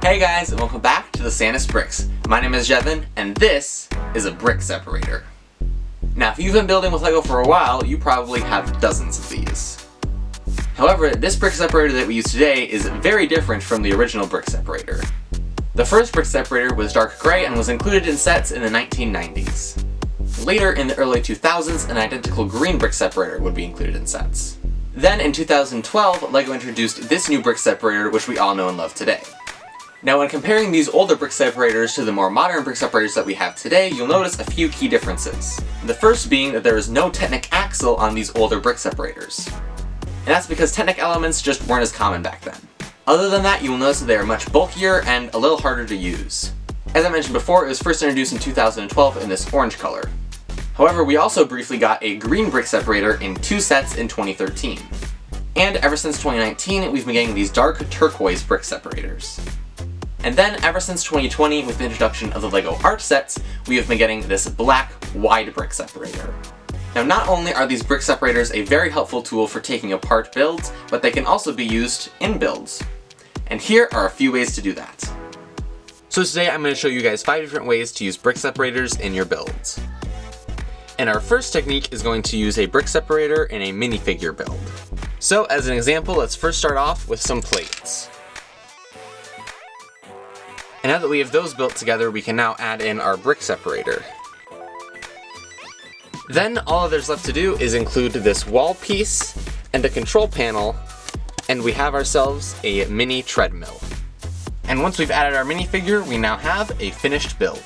Hey guys, and welcome back to the Santa's Bricks. My name is Jevin, and this is a brick separator. Now, if you've been building with LEGO for a while, you probably have dozens of these. However, this brick separator that we use today is very different from the original brick separator. The first brick separator was dark gray and was included in sets in the 1990s. Later, in the early 2000s, an identical green brick separator would be included in sets. Then, in 2012, LEGO introduced this new brick separator, which we all know and love today. Now, when comparing these older brick separators to the more modern brick separators that we have today, you'll notice a few key differences. The first being that there is no Technic axle on these older brick separators. And that's because Technic elements just weren't as common back then. Other than that, you will notice that they are much bulkier and a little harder to use. As I mentioned before, it was first introduced in 2012 in this orange color. However, we also briefly got a green brick separator in 2 sets in 2013. And ever since 2019, we've been getting these dark turquoise brick separators. And then, ever since 2020, with the introduction of the LEGO art sets, we have been getting this black, wide brick separator. Now, not only are these brick separators a very helpful tool for taking apart builds, but they can also be used in builds. And here are a few ways to do that. So today I'm going to show you guys 5 different ways to use brick separators in your builds. And our first technique is going to use a brick separator in a minifigure build. So, as an example, let's first start off with some plates. And now that we have those built together, we can now add in our brick separator. Then all there's left to do is include this wall piece and a control panel, and we have ourselves a mini treadmill. And once we've added our minifigure, we now have a finished build.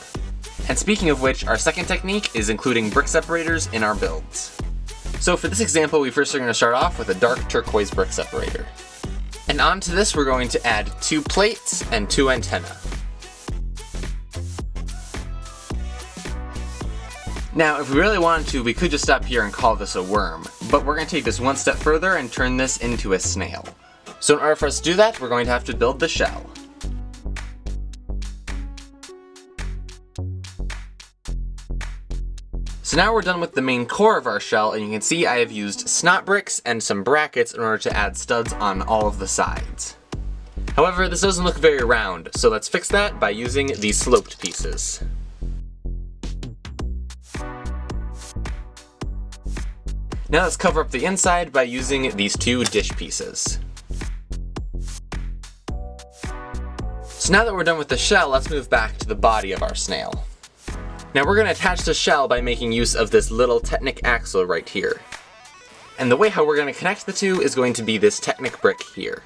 And speaking of which, our second technique is including brick separators in our builds. So for this example, we first are going to start off with a dark turquoise brick separator. And onto this, we're going to add 2 plates and 2 antennae. Now, if we really wanted to, we could just stop here and call this a worm, but we're going to take this one step further and turn this into a snail. So in order for us to do that, we're going to have to build the shell. So now we're done with the main core of our shell, and you can see I have used snot bricks and some brackets in order to add studs on all of the sides. However, this doesn't look very round, so let's fix that by using these sloped pieces. Now let's cover up the inside by using these 2 dish pieces. So now that we're done with the shell, let's move back to the body of our snail. Now we're going to attach the shell by making use of this little Technic axle right here. And the way how we're going to connect the two is going to be this Technic brick here.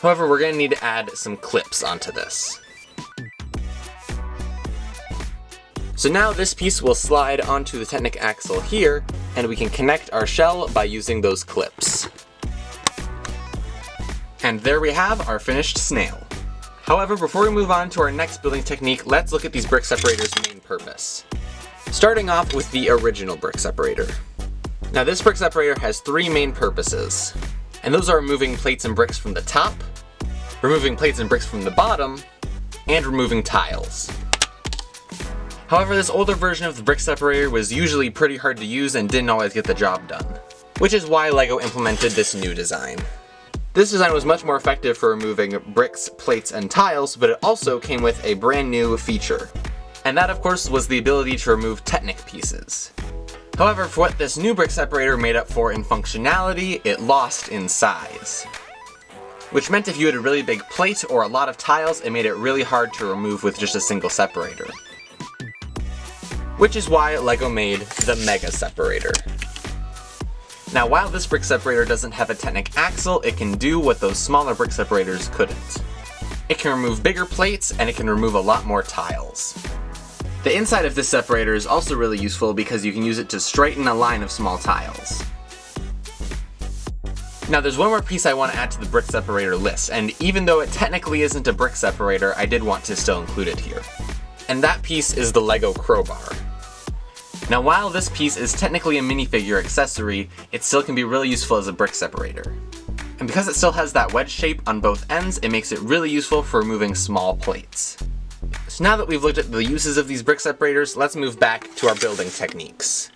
However, we're going to need to add some clips onto this. So now this piece will slide onto the Technic axle here, and we can connect our shell by using those clips. And there we have our finished snail. However, before we move on to our next building technique, let's look at these brick separators' main purpose. Starting off with the original brick separator. Now this brick separator has 3 main purposes, and those are removing plates and bricks from the top, removing plates and bricks from the bottom, and removing tiles. However, this older version of the brick separator was usually pretty hard to use and didn't always get the job done, which is why LEGO implemented this new design. This design was much more effective for removing bricks, plates, and tiles, but it also came with a brand new feature. And that, of course, was the ability to remove Technic pieces. However, for what this new brick separator made up for in functionality, it lost in size. Which meant if you had a really big plate or a lot of tiles, it made it really hard to remove with just a single separator. Which is why LEGO made the Mega Separator. Now, while this brick separator doesn't have a Technic axle, it can do what those smaller brick separators couldn't. It can remove bigger plates, and it can remove a lot more tiles. The inside of this separator is also really useful because you can use it to straighten a line of small tiles. Now, there's one more piece I want to add to the brick separator list, and even though it technically isn't a brick separator, I did want to still include it here. And that piece is the LEGO crowbar. Now, while this piece is technically a minifigure accessory, it still can be really useful as a brick separator. And because it still has that wedge shape on both ends, it makes it really useful for removing small plates. So now that we've looked at the uses of these brick separators, let's move back to our building techniques.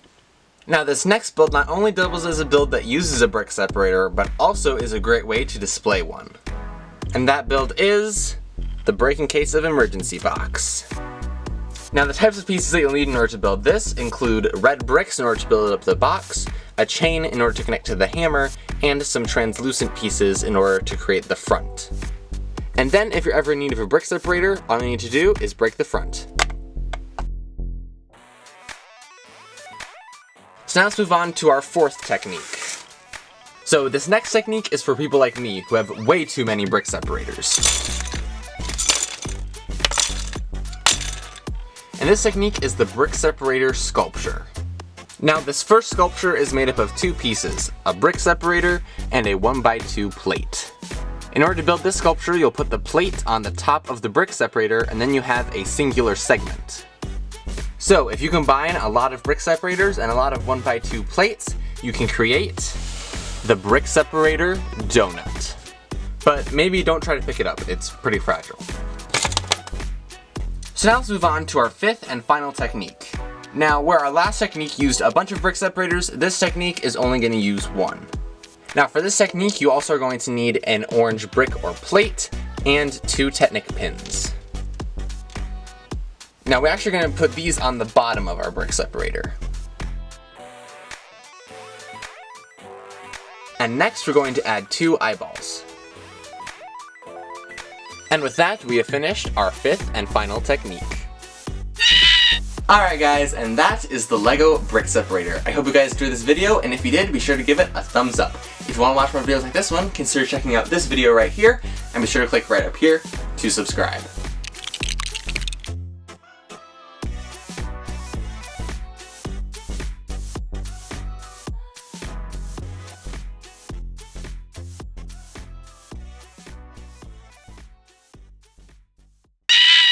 Now this next build not only doubles as a build that uses a brick separator, but also is a great way to display one. And that build is the break in case of emergency box. Now the types of pieces that you'll need in order to build this include red bricks in order to build up the box, a chain in order to connect to the hammer, and some translucent pieces in order to create the front. And then if you're ever in need of a brick separator, all you need to do is break the front. So now let's move on to our fourth technique. So this next technique is for people like me who have way too many brick separators. And this technique is the brick separator sculpture. Now this first sculpture is made up of two pieces, a brick separator and a 1x2 plate. In order to build this sculpture, you'll put the plate on the top of the brick separator and then you have a singular segment. So if you combine a lot of brick separators and a lot of 1x2 plates, you can create the brick separator donut. But maybe don't try to pick it up, it's pretty fragile. So now let's move on to our fifth and final technique. Now where our last technique used a bunch of brick separators, this technique is only going to use one. Now for this technique you also are going to need an orange brick or plate and 2 Technic pins. Now we're actually going to put these on the bottom of our brick separator. And next we're going to add 2 eyeballs. And with that we have finished our fifth and final technique. Alright guys, and that is the LEGO brick separator. I hope you guys enjoyed this video, and if you did, be sure to give it a thumbs up. If you want to watch more videos like this one, consider checking out this video right here, and be sure to click right up here to subscribe.